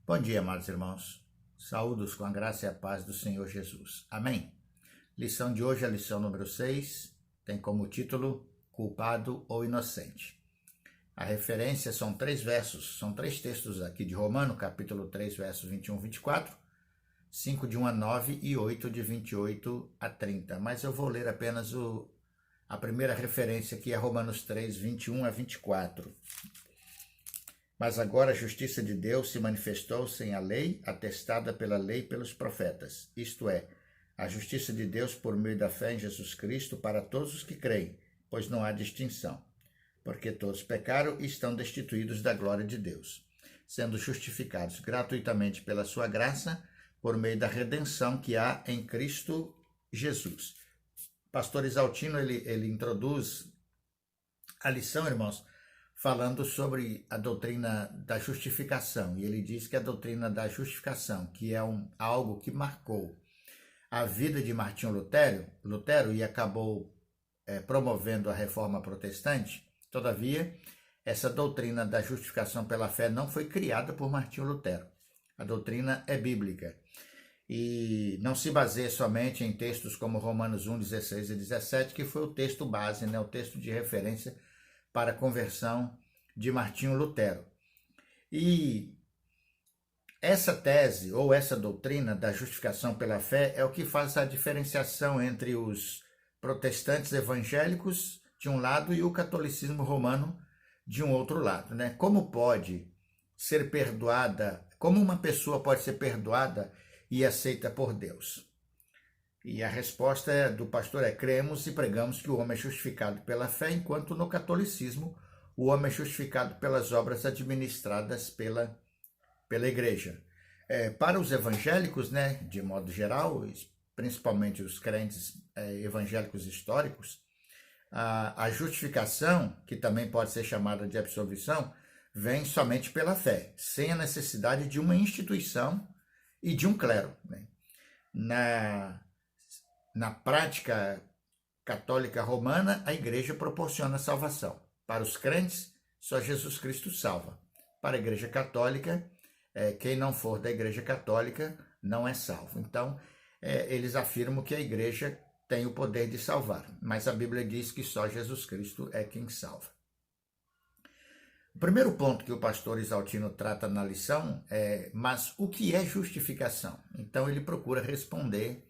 Bom dia, amados irmãos. Saúdos com a graça e a paz do Senhor Jesus. Amém. Lição de hoje é a lição número 6, tem como título Culpado ou Inocente. A referência são três textos aqui de Romano, capítulo 3, versos 21 e 24, 5 de 1 a 9 e 8 de 28 a 30. Mas eu vou ler apenas a primeira referência, que é Romanos 3, 21 a 24. Mas agora a justiça de Deus se manifestou sem a lei, atestada pela lei e pelos profetas. Isto é, a justiça de Deus por meio da fé em Jesus Cristo para todos os que creem, pois não há distinção. Porque todos pecaram e estão destituídos da glória de Deus, sendo justificados gratuitamente pela sua graça, por meio da redenção que há em Cristo Jesus. Pastor Isaltino, ele introduz a lição, irmãos, falando sobre a doutrina da justificação. E ele diz que a doutrina da justificação, que é algo que marcou a vida de Martinho Lutero e acabou promovendo a reforma protestante. Todavia, essa doutrina da justificação pela fé não foi criada por Martinho Lutero. A doutrina é bíblica e não se baseia somente em textos como Romanos 1, 16 e 17, que foi o texto base, o texto de referência para a conversão de Martinho Lutero. E essa tese ou essa doutrina da justificação pela fé é o que faz a diferenciação entre os protestantes evangélicos de um lado e o catolicismo romano de um outro lado, Como pode ser perdoada, como uma pessoa pode ser perdoada e aceita por Deus? E a resposta do pastor é: cremos e pregamos que o homem é justificado pela fé, enquanto no catolicismo o homem é justificado pelas obras administradas pela igreja. Para os evangélicos, de modo geral, principalmente os crentes evangélicos históricos, a justificação, que também pode ser chamada de absolvição, vem somente pela fé, sem a necessidade de uma instituição e de um clero. Na prática católica romana, a igreja proporciona salvação. Para os crentes, só Jesus Cristo salva. Para a igreja católica, quem não for da igreja católica não é salvo. Então, eles afirmam que a igreja tem o poder de salvar, mas a Bíblia diz que só Jesus Cristo é quem salva. O primeiro ponto que o pastor Isaltino trata na lição é: mas o que é justificação? Então, ele procura responder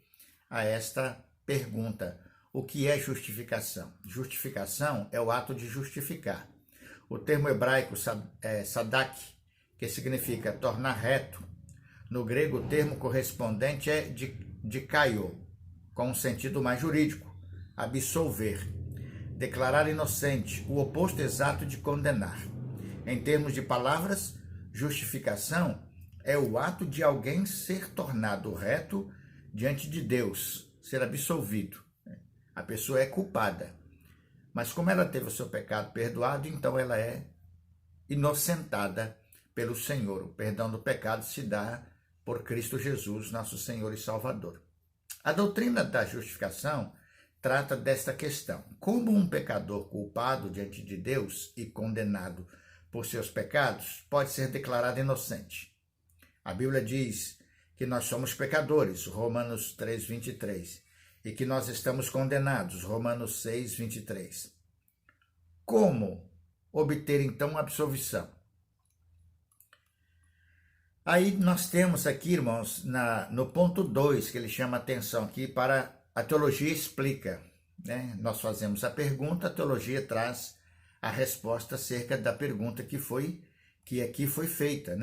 a esta pergunta: o que é justificação? Justificação é o ato de justificar. O termo hebraico sadak, que significa tornar reto, no grego o termo correspondente é dikaio, com um sentido mais jurídico, absolver, declarar inocente, o oposto exato de condenar. Em termos de palavras, justificação é o ato de alguém ser tornado reto diante de Deus, ser absolvido. A pessoa é culpada, mas como ela teve o seu pecado perdoado, então ela é inocentada pelo Senhor. O perdão do pecado se dá por Cristo Jesus, nosso Senhor e Salvador. A doutrina da justificação trata desta questão: como um pecador culpado diante de Deus e condenado por seus pecados pode ser declarado inocente. A Bíblia diz que nós somos pecadores, Romanos 3, 23, e que nós estamos condenados, Romanos 6, 23. Como obter, então, a absolvição? Aí nós temos aqui, irmãos, no ponto 2, que ele chama atenção aqui para a teologia explica. Nós fazemos a pergunta, a teologia traz a resposta acerca da pergunta que aqui foi feita,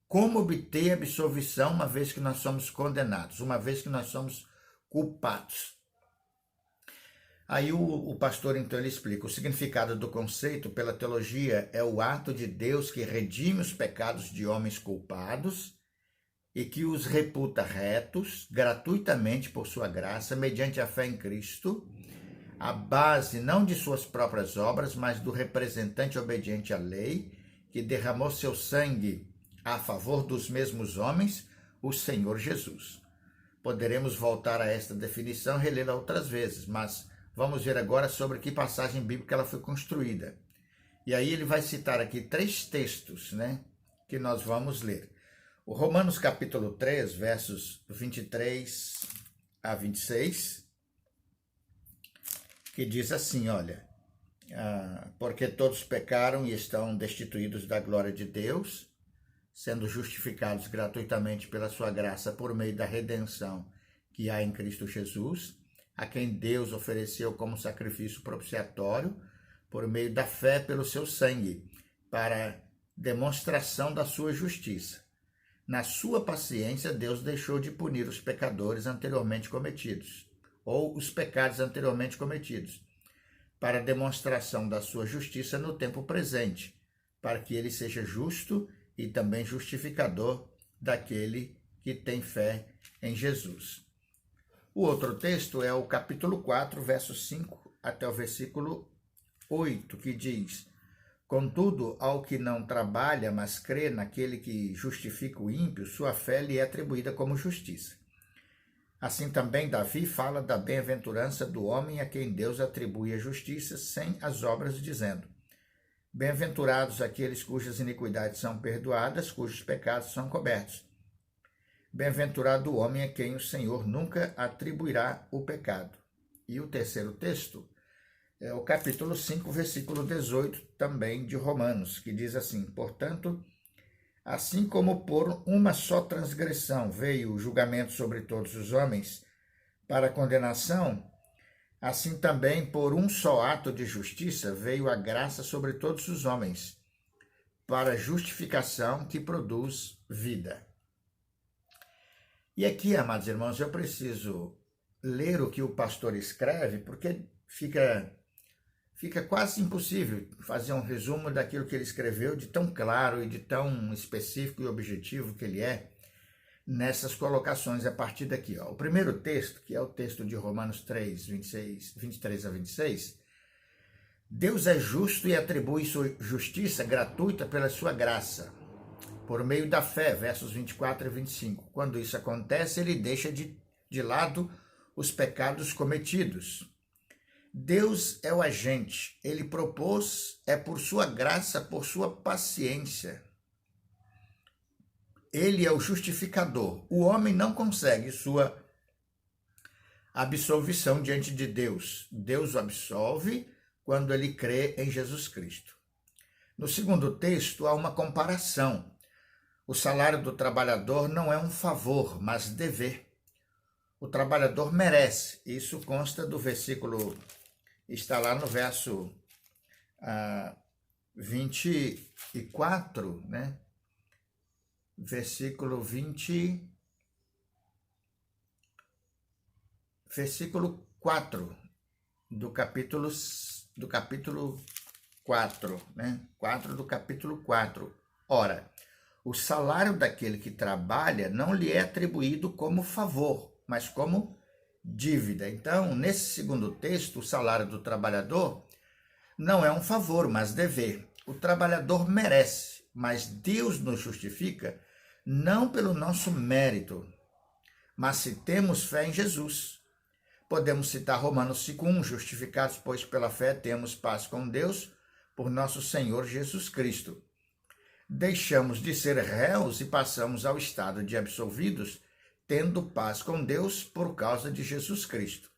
Como obter absolvição uma vez que nós somos condenados, uma vez que nós somos culpados? Aí o pastor, então, ele explica: o significado do conceito pela teologia é o ato de Deus que redime os pecados de homens culpados e que os reputa retos gratuitamente por sua graça, mediante a fé em Cristo, a base não de suas próprias obras, mas do representante obediente à lei, que derramou seu sangue a favor dos mesmos homens, o Senhor Jesus. Poderemos voltar a esta definição e relê-la outras vezes, mas vamos ver agora sobre que passagem bíblica ela foi construída. E aí ele vai citar aqui 3 textos, que nós vamos ler. O Romanos capítulo 3, versos 23 a 26, que diz assim, olha, porque todos pecaram e estão destituídos da glória de Deus, sendo justificados gratuitamente pela sua graça por meio da redenção que há em Cristo Jesus, a quem Deus ofereceu como sacrifício propiciatório por meio da fé pelo seu sangue, para demonstração da sua justiça. Na sua paciência, Deus deixou de punir os pecadores anteriormente cometidos, ou os pecados anteriormente cometidos, para demonstração da sua justiça no tempo presente, para que ele seja justo e também justificador daquele que tem fé em Jesus. O outro texto é o capítulo 4, verso 5 até o versículo 8, que diz: Contudo, ao que não trabalha, mas crê naquele que justifica o ímpio, sua fé lhe é atribuída como justiça. Assim também Davi fala da bem-aventurança do homem a quem Deus atribui a justiça sem as obras, dizendo: Bem-aventurados aqueles cujas iniquidades são perdoadas, cujos pecados são cobertos. Bem-aventurado o homem a quem o Senhor nunca atribuirá o pecado. E o terceiro texto é o capítulo 5, versículo 18, também de Romanos, que diz assim: Portanto, assim como por uma só transgressão veio o julgamento sobre todos os homens para condenação, assim também por um só ato de justiça veio a graça sobre todos os homens, para justificação que produz vida. E aqui, amados irmãos, eu preciso ler o que o pastor escreve, porque fica quase impossível fazer um resumo daquilo que ele escreveu, de tão claro e de tão específico e objetivo que ele é, nessas colocações a partir daqui. O primeiro texto, que é o texto de Romanos 3, 23 a 26, Deus é justo e atribui sua justiça gratuita pela sua graça, por meio da fé, versos 24 e 25. Quando isso acontece, ele deixa de lado os pecados cometidos. Deus é o agente, ele propôs, é por sua graça, por sua paciência. Ele é o justificador. O homem não consegue sua absolvição diante de Deus. Deus o absolve quando ele crê em Jesus Cristo. No segundo texto, há uma comparação. O salário do trabalhador não é um favor, mas dever. O trabalhador merece. Isso consta do versículo, está lá no verso 24, né? Versículo 4 do capítulo 4, né? 4 do capítulo 4. Ora, o salário daquele que trabalha não lhe é atribuído como favor, mas como dívida. Então, nesse segundo texto, o salário do trabalhador não é um favor, mas dever. O trabalhador merece, mas Deus nos justifica não pelo nosso mérito, mas se temos fé em Jesus. Podemos citar Romanos 5:1, justificados, pois pela fé temos paz com Deus por nosso Senhor Jesus Cristo. Deixamos de ser réus e passamos ao estado de absolvidos, tendo paz com Deus por causa de Jesus Cristo.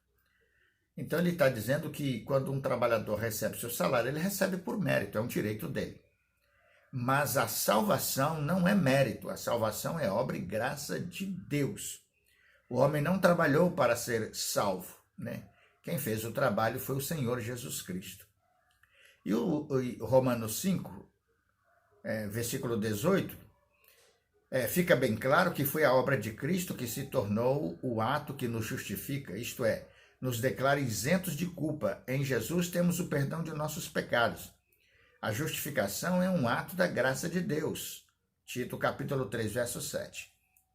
Então ele está dizendo que quando um trabalhador recebe seu salário, ele recebe por mérito, é um direito dele. Mas a salvação não é mérito, a salvação é obra e graça de Deus. O homem não trabalhou para ser salvo, né? Quem fez o trabalho foi o Senhor Jesus Cristo. E o Romanos 5, versículo 18, fica bem claro que foi a obra de Cristo que se tornou o ato que nos justifica, isto é, nos declara isentos de culpa. Em Jesus temos o perdão de nossos pecados. A justificação é um ato da graça de Deus. Tito capítulo 3, verso 7.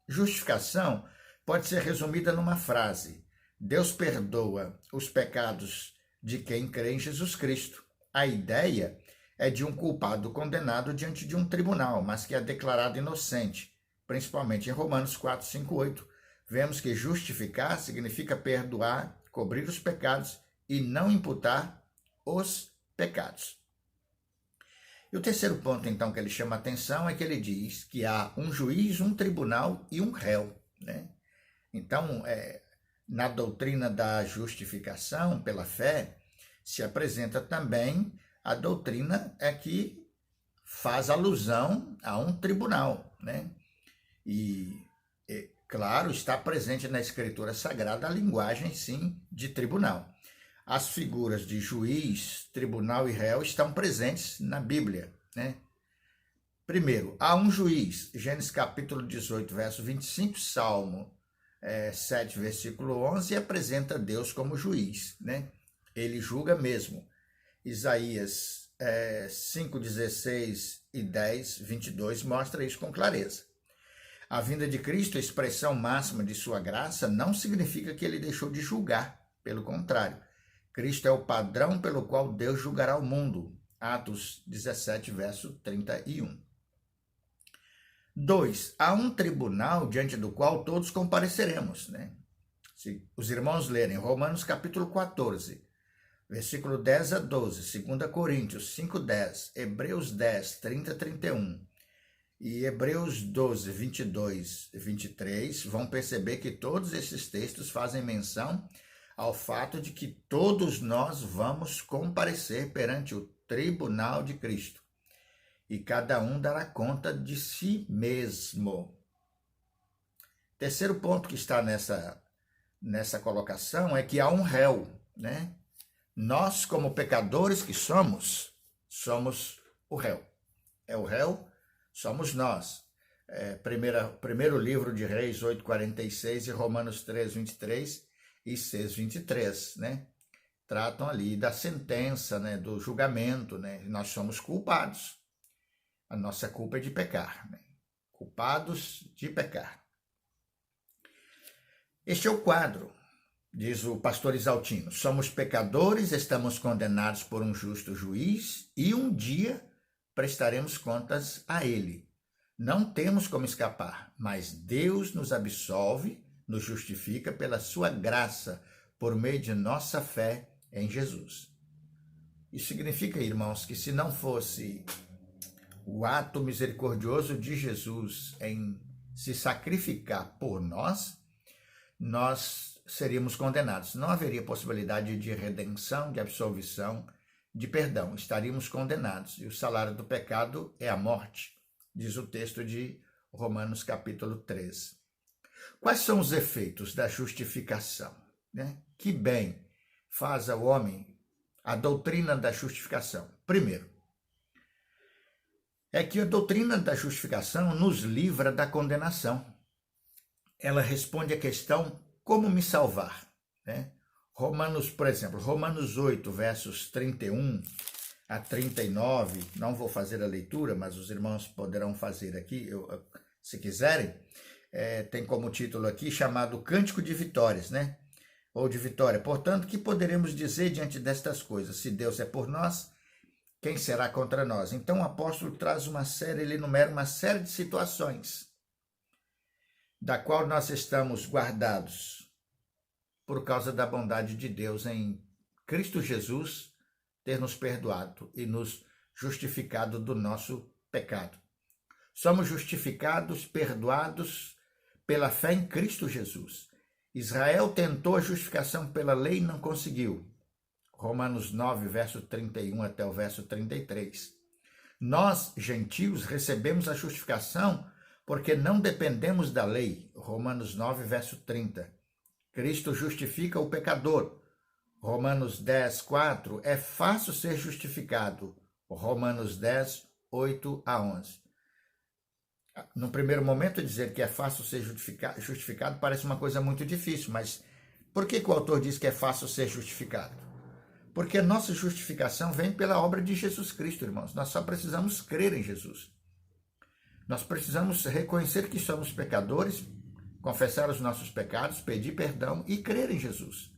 Justificação pode ser resumida numa frase: Deus perdoa os pecados de quem crê em Jesus Cristo. A ideia é de um culpado condenado diante de um tribunal, mas que é declarado inocente. Principalmente em Romanos 4, 5, 8, vemos que justificar significa perdoar, cobrir os pecados e não imputar os pecados. E o terceiro ponto, então, que ele chama a atenção é que ele diz que há um juiz, um tribunal e um réu, né? Então, na doutrina da justificação pela fé, se apresenta também a doutrina que faz alusão a um tribunal, né? E, claro, está presente na Escritura Sagrada a linguagem, sim, de tribunal. As figuras de juiz, tribunal e réu estão presentes na Bíblia, né? Primeiro, há um juiz, Gênesis capítulo 18, verso 25, Salmo 7, versículo 11, apresenta Deus como juiz, né? Ele julga mesmo. Isaías 5, 16 e 10, 22 mostra isso com clareza. A vinda de Cristo, a expressão máxima de sua graça, não significa que ele deixou de julgar, pelo contrário. Cristo é o padrão pelo qual Deus julgará o mundo. Atos 17, verso 31. 2. Há um tribunal diante do qual todos compareceremos, né? Se os irmãos lerem Romanos capítulo 14, versículo 10 a 12, 2 Coríntios 5, 10, Hebreus 10, 30 a 31 e Hebreus 12, 22 e 23, vão perceber que todos esses textos fazem menção ao fato de que todos nós vamos comparecer perante o tribunal de Cristo e cada um dará conta de si mesmo. Terceiro ponto que está nessa colocação é que há um réu, né? Nós, como pecadores que somos o réu. É o réu, somos nós. Primeiro livro de Reis 8:46 e Romanos 3:23 e 6:23, né? Tratam ali da sentença, né? Do julgamento, né? Nós somos culpados. A nossa culpa é de pecar, né? Culpados de pecar. Este é o quadro, diz o pastor Isaltino. Somos pecadores, estamos condenados por um justo juiz e um dia prestaremos contas a ele. Não temos como escapar, mas Deus nos absolve, nos justifica pela sua graça, por meio de nossa fé em Jesus. Isso significa, irmãos, que se não fosse o ato misericordioso de Jesus em se sacrificar por nós seríamos condenados. Não haveria possibilidade de redenção, de absolvição, de perdão. Estaríamos condenados. E o salário do pecado é a morte, diz o texto de Romanos capítulo 13. Quais são os efeitos da justificação, né? Que bem faz ao homem a doutrina da justificação. Primeiro, é que a doutrina da justificação nos livra da condenação. Ela responde à questão, como me salvar? Né? Por exemplo, Romanos 8, versos 31 a 39, não vou fazer a leitura, mas os irmãos poderão fazer aqui, se quiserem, tem como título aqui chamado Cântico de Vitórias, né? Ou de vitória. Portanto, que poderemos dizer diante destas coisas? Se Deus é por nós, quem será contra nós? Então o apóstolo traz ele enumera uma série de situações da qual nós estamos guardados por causa da bondade de Deus em Cristo Jesus ter nos perdoado e nos justificado do nosso pecado. Somos justificados, perdoados pela fé em Cristo Jesus. Israel tentou a justificação pela lei e não conseguiu. Romanos 9, verso 31 até o verso 33. Nós, gentios, recebemos a justificação porque não dependemos da lei. Romanos 9, verso 30. Cristo justifica o pecador. Romanos 10, 4. É fácil ser justificado. Romanos 10, 8 a 11. No primeiro momento, dizer que é fácil ser justificado parece uma coisa muito difícil, mas por que o autor diz que é fácil ser justificado? Porque a nossa justificação vem pela obra de Jesus Cristo, irmãos. Nós só precisamos crer em Jesus. Nós precisamos reconhecer que somos pecadores, confessar os nossos pecados, pedir perdão e crer em Jesus.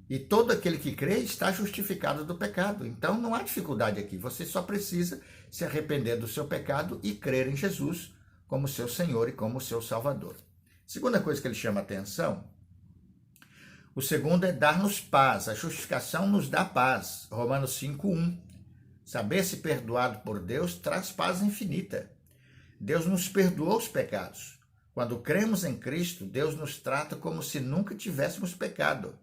E todo aquele que crê está justificado do pecado. Então não há dificuldade aqui. Você só precisa se arrepender do seu pecado e crer em Jesus como seu Senhor e como seu Salvador. Segunda coisa que ele chama a atenção, o segundo é dar-nos paz. A justificação nos dá paz. Romanos 5:1. Saber-se perdoado por Deus traz paz infinita. Deus nos perdoou os pecados. Quando cremos em Cristo, Deus nos trata como se nunca tivéssemos pecado.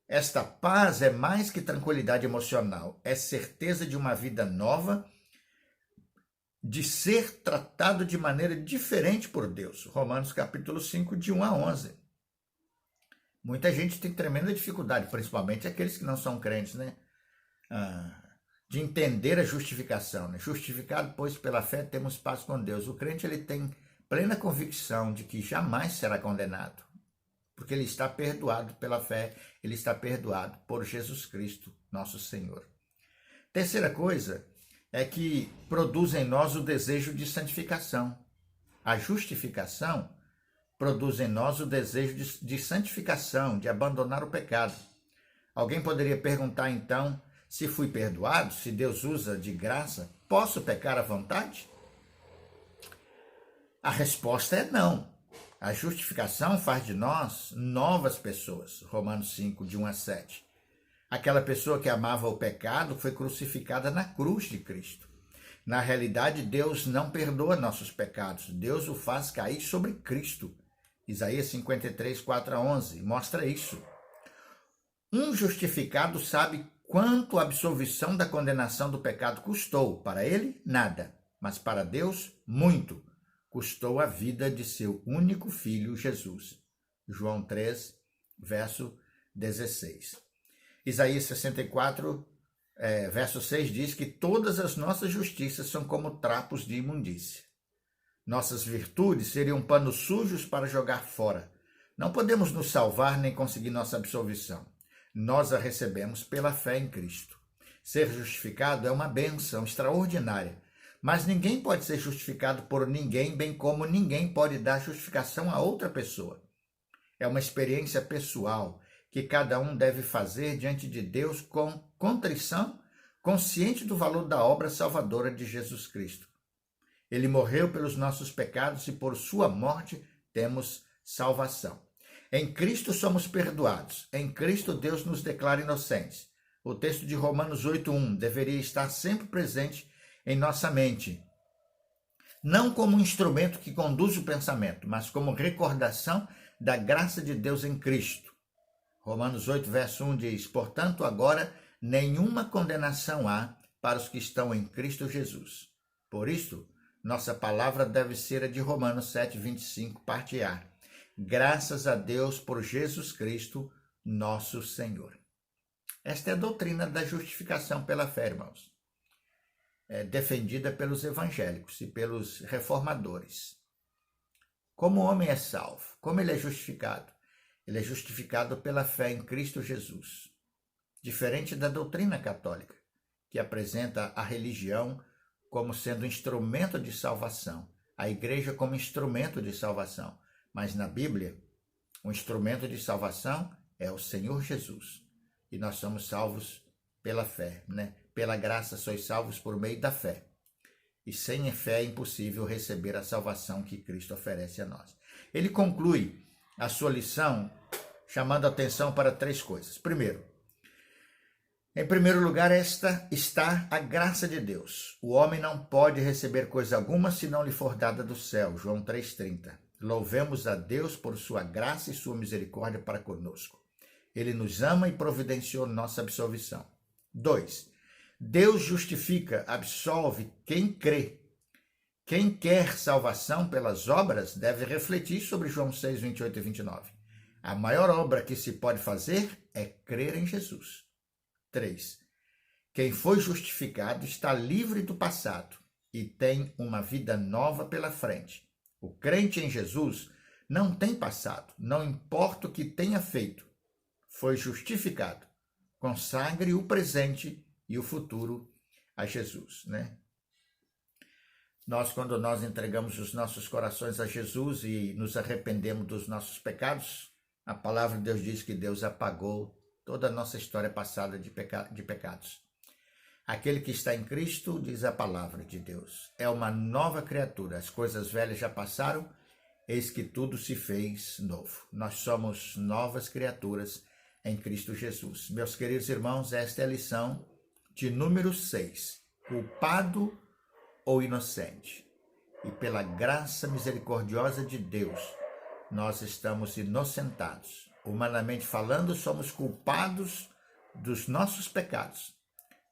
Esta paz é mais que tranquilidade emocional, é certeza de uma vida nova, de ser tratado de maneira diferente por Deus. Romanos capítulo 5, de 1 a 11. Muita gente tem tremenda dificuldade, principalmente aqueles que não são crentes, né? De entender a justificação. Né? Justificado, pois, pela fé, temos paz com Deus. O crente ele tem plena convicção de que jamais será condenado, porque ele está perdoado pela fé, ele está perdoado por Jesus Cristo, nosso Senhor. Terceira coisa é que produz em nós o desejo de santificação. A justificação produz em nós o desejo de santificação, de abandonar o pecado. Alguém poderia perguntar então, se fui perdoado, se Deus usa de graça, posso pecar à vontade? A resposta é não. A justificação faz de nós novas pessoas. Romanos 5, de 1 a 7. Aquela pessoa que amava o pecado foi crucificada na cruz de Cristo. Na realidade, Deus não perdoa nossos pecados. Deus o faz cair sobre Cristo. Isaías 53, 4 a 11 mostra isso. Um justificado sabe quanto a absolvição da condenação do pecado custou. Para ele, nada, mas para Deus, muito. Custou a vida de seu único filho, Jesus. João 3, verso 16. Isaías 64, verso 6 diz que todas as nossas justiças são como trapos de imundícia. Nossas virtudes seriam panos sujos para jogar fora. Não podemos nos salvar nem conseguir nossa absolvição. Nós a recebemos pela fé em Cristo. Ser justificado é uma bênção extraordinária, mas ninguém pode ser justificado por ninguém, bem como ninguém pode dar justificação a outra pessoa. É uma experiência pessoal que cada um deve fazer diante de Deus com contrição, consciente do valor da obra salvadora de Jesus Cristo. Ele morreu pelos nossos pecados e por sua morte temos salvação. Em Cristo somos perdoados. Em Cristo Deus nos declara inocentes. O texto de Romanos 8:1 deveria estar sempre presente em nossa mente. Não como um instrumento que conduz o pensamento, mas como recordação da graça de Deus em Cristo. Romanos 8, verso 1 diz: portanto, agora nenhuma condenação há para os que estão em Cristo Jesus. Por isto, nossa palavra deve ser a de Romanos 7, 25, parte A. Graças a Deus por Jesus Cristo, nosso Senhor. Esta é a doutrina da justificação pela fé, irmãos. É defendida pelos evangélicos e pelos reformadores. Como o homem é salvo? Como ele é justificado? Ele é justificado pela fé em Cristo Jesus. Diferente da doutrina católica, que apresenta a religião como sendo instrumento de salvação, a igreja como instrumento de salvação. Mas na Bíblia, o instrumento de salvação é o Senhor Jesus. E nós somos salvos pela fé, né? Pela graça sois salvos por meio da fé. E sem a fé é impossível receber a salvação que Cristo oferece a nós. Ele conclui a sua lição chamando a atenção para três coisas. Primeiro, em primeiro lugar, esta está a graça de Deus. O homem não pode receber coisa alguma se não lhe for dada do céu. João 3,30. Louvemos a Deus por sua graça e sua misericórdia para conosco. Ele nos ama e providenciou nossa absolvição. 2. Deus justifica, absolve quem crê. Quem quer salvação pelas obras deve refletir sobre João 6, 28 e 29. A maior obra que se pode fazer é crer em Jesus. 3. Quem foi justificado está livre do passado e tem uma vida nova pela frente. O crente em Jesus não tem passado, não importa o que tenha feito. Foi justificado. Consagre o presente e o futuro a Jesus, né? Quando nós entregamos os nossos corações a Jesus e nos arrependemos dos nossos pecados, a palavra de Deus diz que Deus apagou toda a nossa história passada de pecados. Aquele que está em Cristo, diz a palavra de Deus, é uma nova criatura. As coisas velhas já passaram, eis que tudo se fez novo. Nós somos novas criaturas em Cristo Jesus. Meus queridos irmãos, esta é a lição de número 6, culpado ou inocente. E pela graça misericordiosa de Deus, nós estamos inocentados. Humanamente falando, somos culpados dos nossos pecados.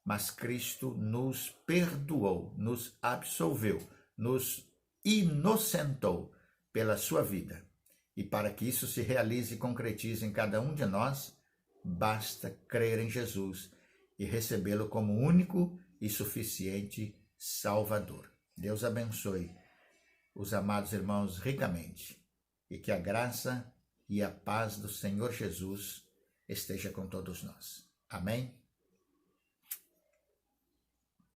Mas Cristo nos perdoou, nos absolveu, nos inocentou pela sua vida. E para que isso se realize e concretize em cada um de nós, basta crer em Jesus e recebê-lo como único e suficiente Salvador. Deus abençoe os amados irmãos ricamente e que a graça e a paz do Senhor Jesus esteja com todos nós. Amém?